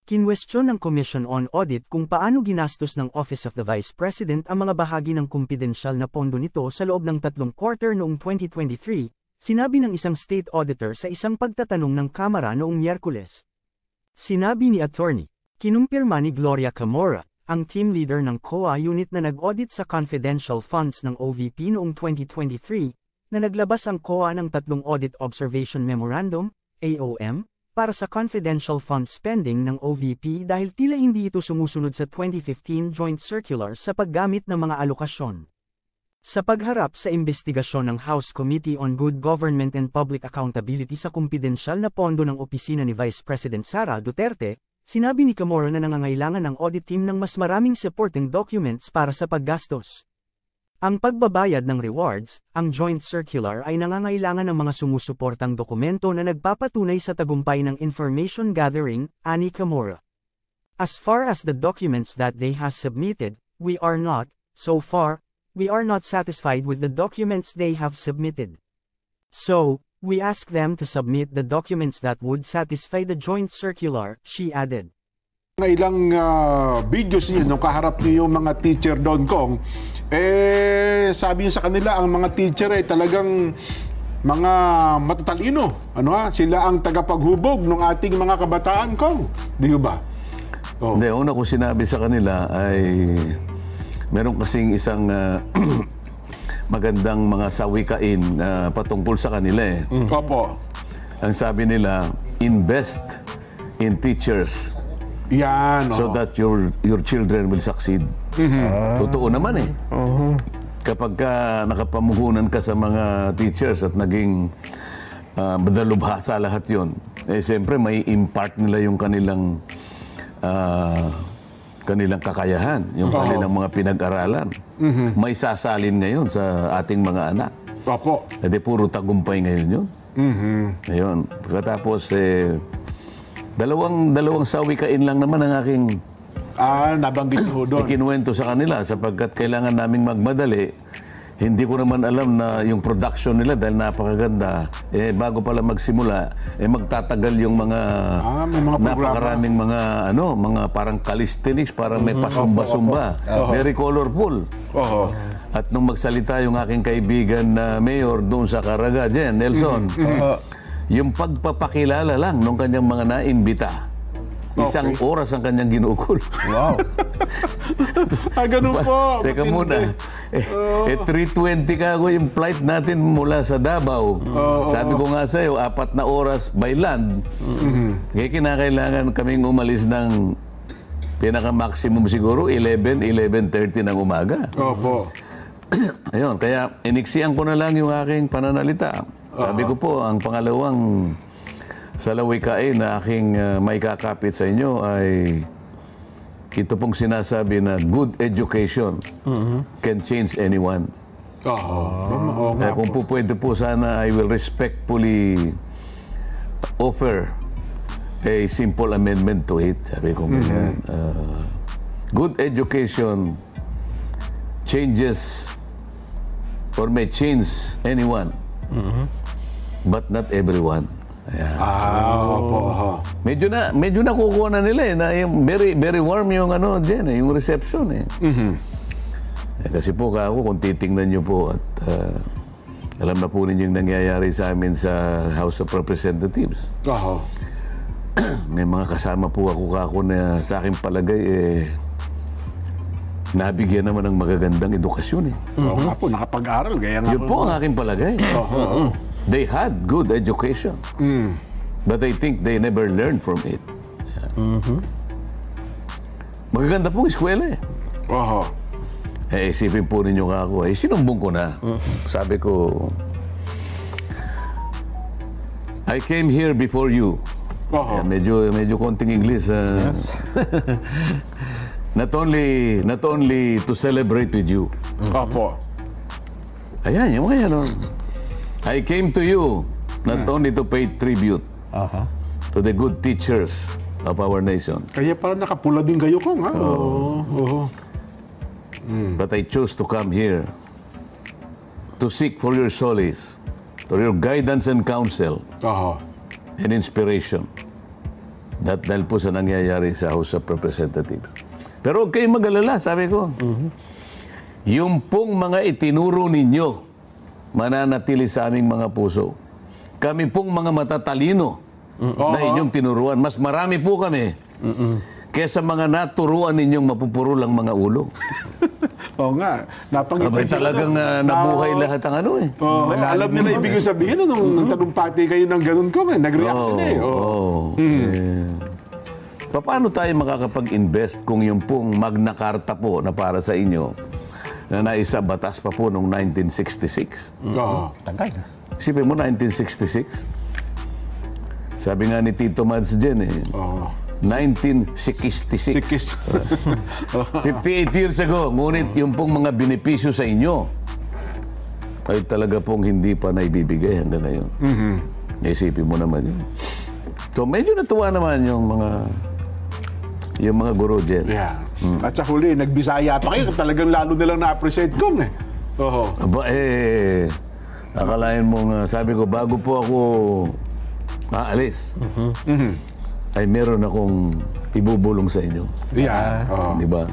Kinwestiyon ng Commission on Audit kung paano ginastos ng Office of the Vice President ang mga bahagi ng kumpidensyal na pondo nito sa loob ng 3 quarter noong 2023, sinabi ng isang state auditor sa isang pagtatanong ng Kamara noong Miyerkules. Sinabi ni Attorney, kinumpirma ni Gloria Camora, ang team leader ng COA unit na nag-audit sa confidential funds ng OVP noong 2023, na naglabas ang COA ng 3 Audit Observation Memorandum, AOM, para sa confidential fund spending ng OVP dahil tila hindi ito sumusunod sa 2015 Joint Circular sa paggamit ng mga alokasyon. Sa pagharap sa investigasyon ng House Committee on Good Government and Public Accountability sa kumpidensyal na pondo ng opisina ni Vice President Sara Duterte, sinabi ni Camora na nangangailangan ng audit team ng mas maraming supporting documents para sa paggastos. Ang pagbabayad ng rewards, ang Joint Circular ay nangangailangan ng mga sumusuportang dokumento na nagpapatunay sa tagumpay ng information gathering, ani Camora. As far as the documents that they has submitted, so far, we are not satisfied with the documents they have submitted. So, we ask them to submit the documents that would satisfy the Joint Circular, she added. Ilang videos niyo nung kaharap niyo yung mga teacher doon kong, sabi niyo sa kanila ang mga teacher ay talagang mga matatalino. Sila ang tagapaghubog ng ating mga kabataan kong. Di ba? Oh. Hindi, una ko sinabi sa kanila ay meron kasing isang magandang mga sawikain patungkol sa kanila eh. Opo. Ang sabi nila, invest in teachers. Yan. So that your children will succeed. Totoo naman eh. Kapag nakapamuhunan ka sa mga teachers at naging madalubhasa lahat yon, siyempre may impart nila yung kanilang kakayahan, yung kanilang mga pinag-aralan. May sasalin ngayon sa ating mga anak. Opo. Puro tagumpay ngayon yun. Ngayon, pagkatapos dalawang sawikain lang naman ang aking nabanggit ho doon. Ikinuwento sa kanila sapagkat kailangan naming magmadali. Hindi ko naman alam na yung production nila dahil napakaganda. Bago pala magsimula, magtatagal yung mga napakaraming mga parang calisthenics, parang may pasumba-sumba. Very colorful. At nung magsalita yung aking kaibigan na mayor doon sa Caraga, Nelson, yung pagpapakilala lang nung kanyang mga naimbita. Isang oras ang kanyang ginugol. Wow. Ganun po. Teka muna. 3:20 ka ako yung flight natin mula sa Davao. Sabi ko nga sa'yo, 4 na oras by land. Kaya kinakailangan kaming umalis ng pinaka-maximum siguro 11:30 ng umaga. Opo. Ayun, kaya iniksiyan ko na lang yung aking pananalita. Sabi ko po, ang pangalawang salawikain na aking may kakapit sa inyo ay ito pong sinasabi na good education can change anyone. Kung po pwede po sana, I will respectfully offer a simple amendment to it. Sabi ko ganyan. Good education changes or may change anyone. But not everyone. Medyo nakukuha na nila na yung very warm yung diyan yung reception kasi po kung titingnan niyo po at alam na po ninyo yung nangyayari sa amin sa House of Representatives. May mga kasama po ako na sa aking palagay nabigyan naman ng magagandang edukasyon po, nakapag-aral gaya nga. Yun po ang aking palagay. They had good education. But I think they never learned from it. Magaganda pong eskwela isipin po ninyo ako. Sinumbong ko na. Sabi ko, I came here before you. Medyo konting English. Not only to celebrate with you. Ayan, yung mga yan. I came to you not only to pay tribute to the good teachers of our nation. Kaya parang nakapula din kayo kong, ha? But I chose to come here to seek for your solace, for your guidance and counsel and inspiration. Dahil po sa nangyayari sa House of Representatives. Pero huwag kayong mag-alala, sabi ko. Yung pong mga itinuro ninyo, mananatili sa aming mga puso. Kami pong mga matatalino na inyong tinuruan. Mas marami po kami kesa mga naturuan ninyong mapupurulang mga ulo. Oo nga. Abay talagang nabuhay lahat ang ano eh. Alam nila ibig sabihin nung talumpati kayo ng ganun ko. Nag-react sila eh. Paano tayo makakapag-invest kung yung pong Magna Carta po na para sa inyo na naisa batas pa po noong 1966? Tagal. Isipin mo, 1966? Sabi nga ni Tito Mads dyan eh. 1966. 58 years ago. Ngunit yung pong mga benepisyo sa inyo ay talaga pong hindi pa naibibigay hanggang ngayon. Isipin mo naman yun. So medyo natuwa naman yung mga guro dyan. Yeah. At sa huli, nagbisaya pa kayo. Talagang lalo nilang na-appreciate ko eh. Aba akalain mo sabi ko, bago po ako aalis, ay meron akong ibubulong sa inyo. Yeah. Di ba?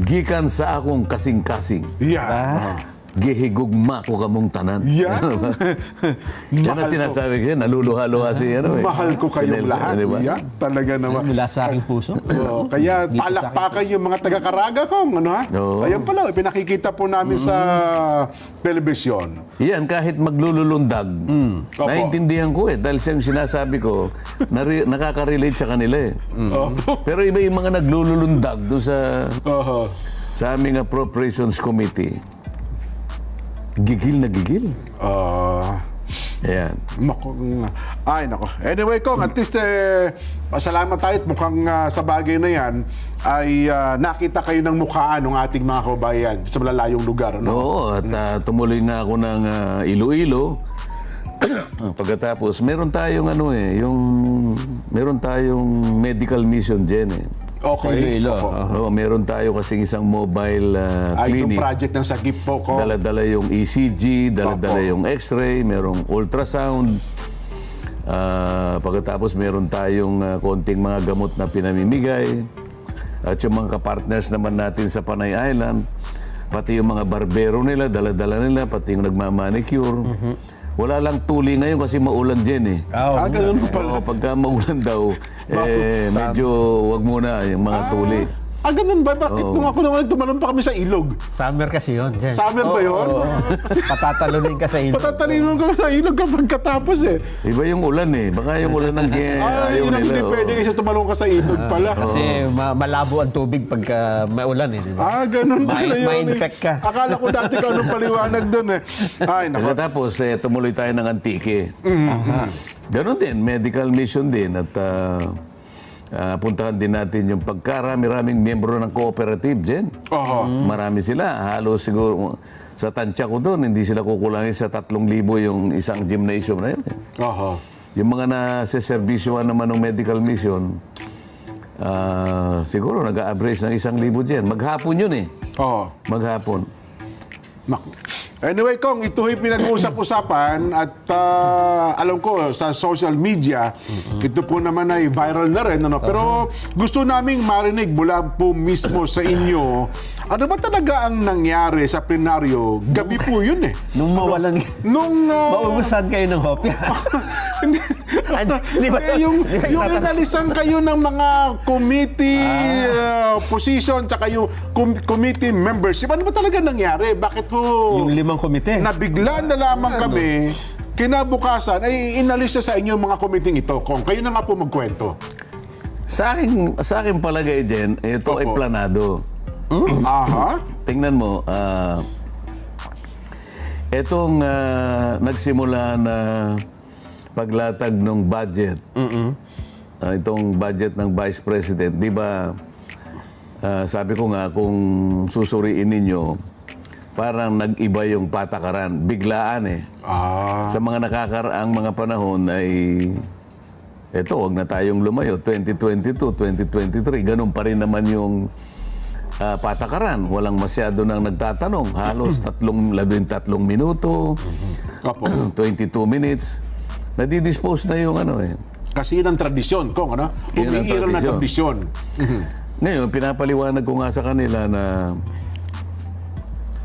Gikan sa akong kasing-kasing. Yeah. Gihigugma ko kamong tanan. Yeah. Yan ang sinasabi ko, naluluha-luha si mahal ko kayong lahat. Diba? Yeah, talaga naman. Mula sa aking puso. Kaya palakpakan yung mga taga-Caraga ko. Ayun pala, pinakikita po namin sa telebisyon. Yan, kahit maglululundag, naiintindihan ko eh. Dahil siya yung sinasabi ko, nakaka-relate sa kanila eh. Pero iba yung mga naglululundag doon sa aming Appropriations Committee. Gigil na gigil. Ayan. Ay, nako. Anyway, Kong, at least pasalamat tayo at mukhang sa bagay na yan ay nakita kayo ng mukhaan ng ating mga kabayan sa malalayong lugar. No? Oo, at tumuloy nga ako ng Iloilo. Pagkatapos, meron tayong meron tayong medical mission dyan eh. Okay. Meron tayo kasing isang mobile clinic. Itong project ng Sagip po ko. Dala-dala yung ECG, dala-dala yung X-ray, merong ultrasound. Pagkatapos meron tayong konting mga gamot na pinamimigay. At yung mga kapartners naman natin sa Panay Island, pati yung mga barbero nila, dala-dala nila, pati yung nagmamanicure. Wala lang tuli ngayon kasi maulan dyan eh. Ganun pala. Pagka maulan daw, medyo wag muna yung mga tuli. Ganun ba? Bakit nung ako naman tumalon pa kami sa ilog? Summer kasi yun. Dyan. Summer ba yun? Patatalunin ka sa ilog. Patatalunin ka sa ilog kapag katapos eh. Iba yung ulan eh. Baka yung ulan ng ayaw nila. Hindi pwede kasi tumalon ka sa ilog pala. Kasi malabo ang tubig pagka may ulan eh. Diba? Ganun pala yun. Ma-infect ka. Akala ko dati ka anong paliwanag doon eh. Ay, nako. Tapos tumuloy tayo ng Antique. Ganun din. Medical mission din. At puntahan din natin yung pagkarami-raming miyembro ng cooperative dyan. Marami sila. Halos siguro sa tansya ko doon, hindi sila kukulangin sa 3,000 yung isang gymnasium na yun. Yung mga nasa-servisyoan naman ng medical mission, siguro nag-a-average ng 1,000 dyan. Maghapon yun eh. Maghapon. Anyway, Kong, ito'y pinag-uusap-usapan at alam ko sa social media, ito po naman ay viral na rin. Pero gusto naming marinig mula po mismo sa inyo, ano ba talaga ang nangyari sa plenaryo? Gabi po yun eh. Nung mawalan, maubusan kayo ng hopya. Yung inalisan kayo ng mga committee position tsaka yung committee membership. Ano ba talaga nangyari? Bakit ho yung 5 komite nabigla na lamang kami kinabukasan ay inalis na sa inyo mga committee ito? Kung kayo na nga po magkwento. Sa akin palagay din, ito ay planado. Tingnan mo, itong nagsimula na paglatag ng budget, itong budget ng Vice President, di ba, sabi ko nga, kung susuriin ninyo, parang nag-iba yung patakaran, biglaan eh. Sa mga nakakaraang mga panahon ay, wag na tayong lumayo, 2022, 2023, ganun pa rin naman yung patakaran. Walang masyado nang nagtatanong. Halos 13 minuto, 22 minutes. Nadidispose na yung Kasi yun ang tradisyon, Kong, ano? Yun ang Umiiral na tradisyon. Ngayon, pinapaliwanag ko nga sa kanila na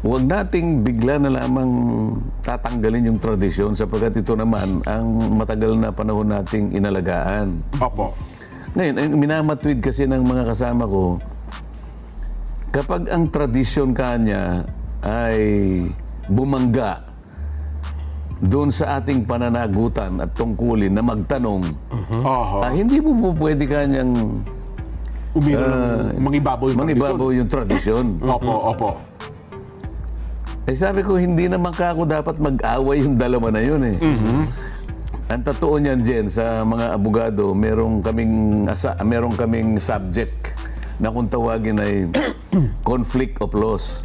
huwag nating bigla na lamang tatanggalin yung tradisyon sapagkat ito naman ang matagal na panahon nating inalagaan. Opo. Ngayon, ang minamatwid kasi ng mga kasama ko, kapag ang tradisyon kanya ay bumangga doon sa ating pananagutan at tungkulin na magtanong, hindi mo po pwede kanyang mangibabaw yung tradisyon. Opo. Eh sabi ko, hindi naman ako dapat mag-away yung dalawa na yun eh. Ang totoo niyan, Jen, sa mga abogado, meron kaming subject na kung tawagin ay conflict of laws.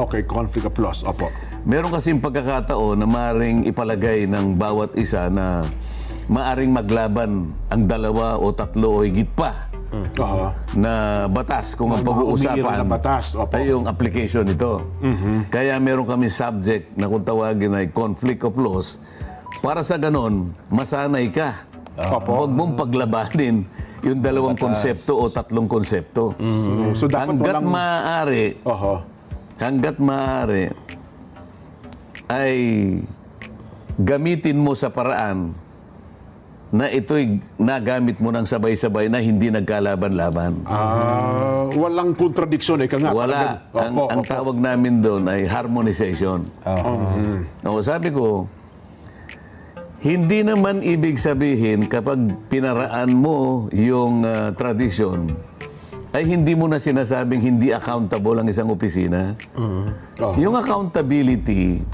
Okay, conflict of laws. Opo. Meron kasing pagkakataon na maaaring ipalagay ng bawat isa na maaaring maglaban ang dalawa o tatlo o higit pa na batas kung ang pag-uusapan ay yung application nito. Kaya meron kami subject na kung tawagin ay conflict of laws. Para sa ganon, masanay ka. Huwag mong paglabanin yung dalawang konsepto o tatlong konsepto. So dapat hanggat maaari ay gamitin mo sa paraan na ito'y nagamit mo ng sabay-sabay na hindi nagkalaban-laban. Walang kontradiksyon eh. Wala. Ang tawag namin doon ay harmonization. Sabi ko, hindi naman ibig sabihin kapag pinaraan mo yung tradisyon, ay hindi mo na sinasabing hindi accountable ang isang opisina. Yung accountability,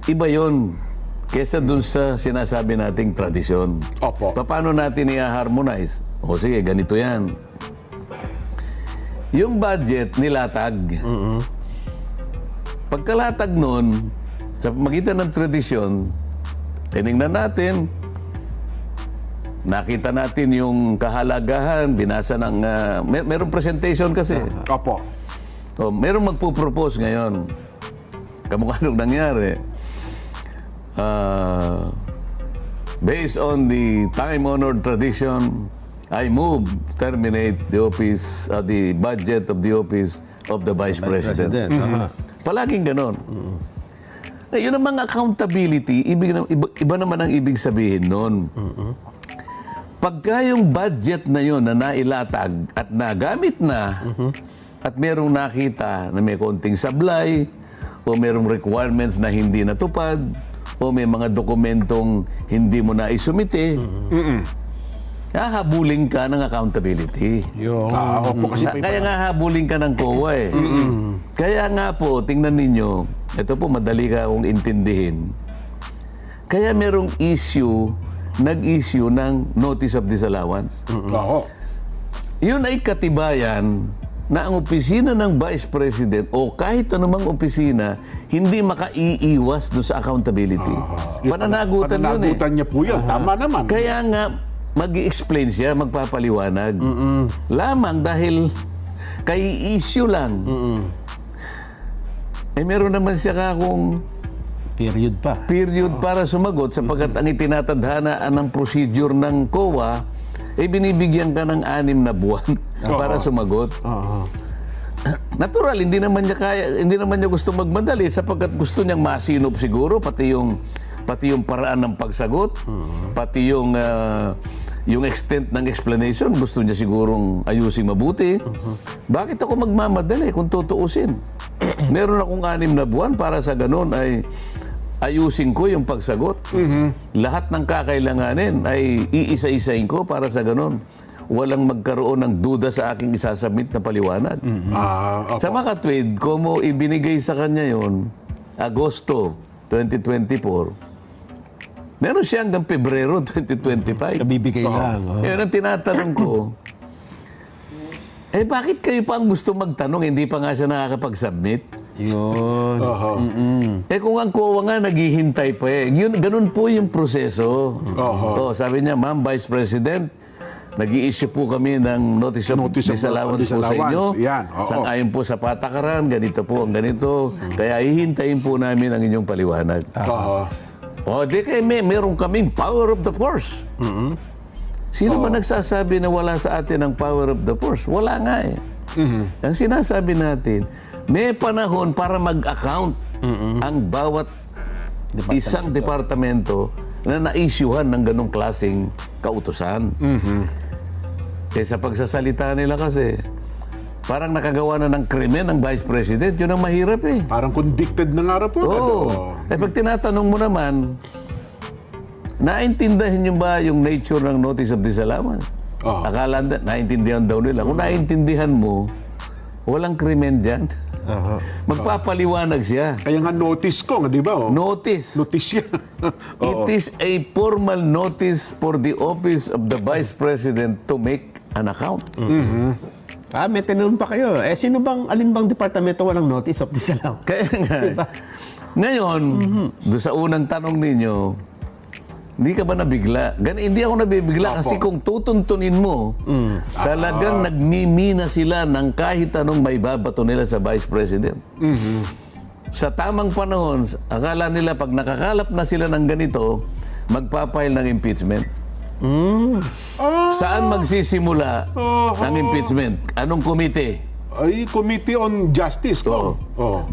iba yun kesa dun sa sinasabi nating tradisyon. Paano natin i-harmonize? O sige, ganito yan. Yung budget nilatag. Pagkalatag nun, sa magitan ng tradisyon, tinignan natin, nakita natin yung kahalagahan, binasa ng... merong presentation kasi. Merong magpo-propose ngayon. Kamukha nung nangyari. Based on the time-honored tradition, I move to terminate the office, the budget of the office of the Vice President. Palaging ganon. Yun ang mga accountability, iba naman ang ibig sabihin nun. Pagka yung budget na yun na nailatag at nagamit na, at merong nakita na may konting sablay, o merong requirements na hindi natupad, o may mga dokumentong hindi mo na isumite, hahabulin ka ng accountability. Kaya nga habulin ka ng COA eh. Kaya nga po, tingnan ninyo, ito po madali ka akong intindihin. Kaya merong nag-issue ng notice of disallowance. Yun ay katibayan na ang opisina ng Vice President o kahit anumang opisina hindi makaiiwas doon sa accountability. Pananagutan yun eh. Pananagutan niya po yun. Tama naman. Kaya nga, mag-i-explain siya, magpapaliwanag. Lamang dahil kay issue lang. Eh meron naman siya kakong period para sumagot sapagkat ang itinatadhana ng procedure ng COA binibigyan ka ng 6 na buwan para sumagot. Natural, hindi naman niya gusto magmadali sapagkat gusto niyang masinop siguro pati yung paraan ng pagsagot, pati yung extent ng explanation gusto niya sigurong ayusin mabuti. Bakit ako magmamadali kung tutuusin? Meron akong 6 na buwan para sa ganun ay ayusin ko yung pagsagot. Lahat ng kakailanganin ay iisa-isain ko para sa ganun. Walang magkaroon ng duda sa aking isasubmit na paliwanag. Sa makatwid, kung mo ibinigay sa kanya yon Agosto 2024, meron siya hanggang Pebrero 2025. Kabibigay lang. Yun ang tinatanong ko. Bakit kayo pa ang gusto magtanong? Hindi pa nga siya nakakapag-submit? Yun. Kung ang COA nga naghihintay pa ganun po yung proseso. Sabi niya, Ma'am Vice President, nag-i-issue po kami ng notice of disallowance po sa inyo. Sang-ayon po sa patakaran, ganito po ang ganito. Kaya hihintayin po namin ang inyong paliwanag. O, di kayo meron kaming power of the force. Sino ba nagsasabi na wala sa atin ang power of the force? Wala nga eh. Ang sinasabi natin, may panahon para mag-account ang bawat isang departamento na na-issuehan ng ganong klaseng kautusan. Eh sa pagsasalita nila kasi, parang nakagawa na ng krimen ng Vice President. Yun ang mahirap eh. Parang convicted na nga po. Oo. Eh pag tinatanong mo naman, naintindihan niyo ba yung nature ng notice of disallowance? Akala naintindihan daw nila. Kung naintindihan mo, walang krimen dyan. Magpapaliwanag siya. Kaya nga notice ko, di ba? Notice. Notice yan. It is a formal notice for the office of the Vice President to make an account. May tinanong pa kayo. Alin bang departamento walang notice of disallowance? Kaya nga. Diba? Ngayon, doon sa unang tanong ninyo, hindi ka ba nabigla? Hindi ako nabibigla kasi kung tutuntunin mo, talagang nagmimina sila ng kahit anong may babato nila sa Vice President. Sa tamang panahon, akala nila pag nakakalap na sila ng ganito, magpapile ng impeachment. Saan magsisimula ang impeachment? Anong komite? Ay, Committee on Justice ko.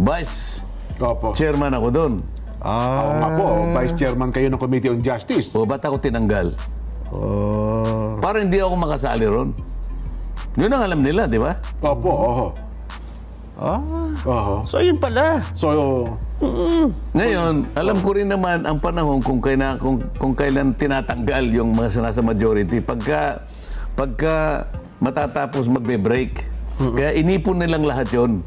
Vice Opo. Chairman ako doon. Oo nga po, Vice Chairman kayo ng Committee on Justice. Ba't ako tinanggal? Para hindi ako makasali ron. Yun ang alam nila, di ba? Opo, So yun pala. So, Ngayon, alam ko rin naman ang panahon kung kailan tinatanggal yung mga nasa majority. Pagka matatapos magbe-break. Kaya inipon nilang lahat yon.